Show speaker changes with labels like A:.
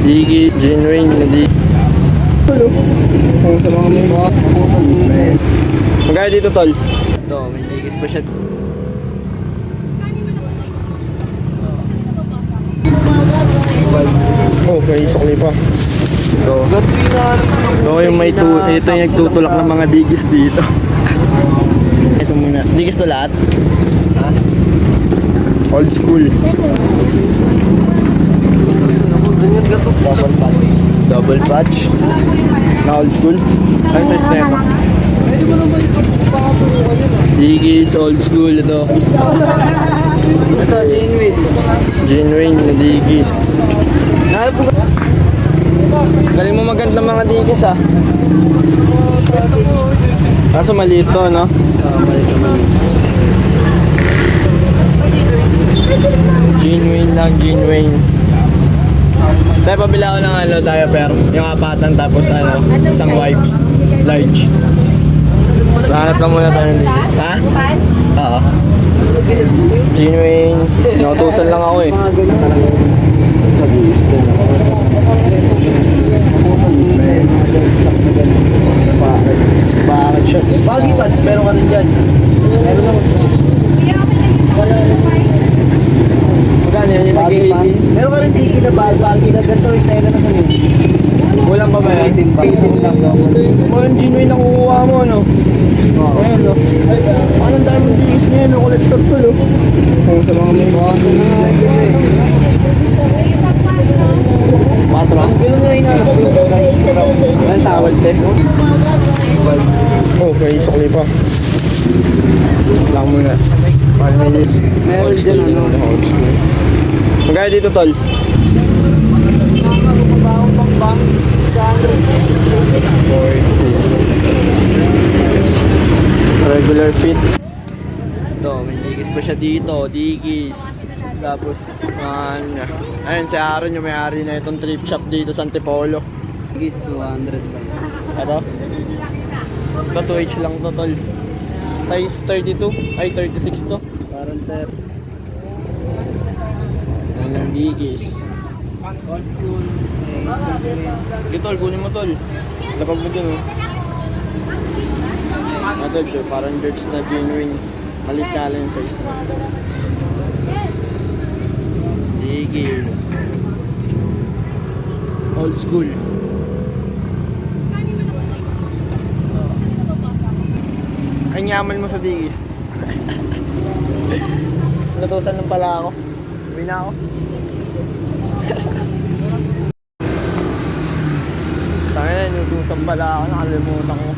A: Digi, genuine na di. Hello. Kung sa mga may mga magkaya dito, tol? Ito, may digis pa siya. Okay, sukli pa. Ito yung may ito yung nagtutulak ng mga digis dito. Ito muna. Digis to lahat? Ha? Old school. Double patch. Double patch. Na old school. Ano size na ito? Digis, old school ito. Ito, genuine. Genuine na digis. Galing mo maganda mga digis ah. Kaso maliit to, no? Genuine lang, genuine. Tayo pabila ko ng ano, diaper. Yung apatan tapos ano, isang wipes. Large. So, hanap lang muna tayo ng digis. Ha? Oo. Genuine. Nautusan lang ako eh. Bakit siya? Baggy pads, meron ka rin dyan. Meron naman. Magkano yan? Yung nag-80? Meron ka rin tiki na baggy na ganito. Tayo na naman yun. Walang pa ba yan? Walang genuine na kukuha mo, no? Ayan, no? Anong dami ng digis ngayon, no? Collector ko, no? Kung sa mga may mga patro. Kilo nga inaanap ko. Anong tawad, te? Okay, sukli pa. Lang muna. Meron dyan, ano? Magkaya dito, tol? Regular fit. Ito, may digis pa siya dito. Digis. Tapos, ayun si Aaron yung may-ari na itong trip shop dito sa Antipolo.
B: Digis 200 lang.
A: Ito? Ito 2H lang to, tol. Size 32, ay 36 to.
B: Parang 30.
A: Ayan ang digis.
B: Old school.
A: Okay, tol, kunin mo, tol. Lapag mo dun, oh. Ito, parang birch na genuine. Maliit ka lang yung size mo. Digis. Old school. Ang yaman mo sa digis. Natusan lang pala ako. Uwi na ako. Tangina, nutusan pala ako. Nakalimutan ko.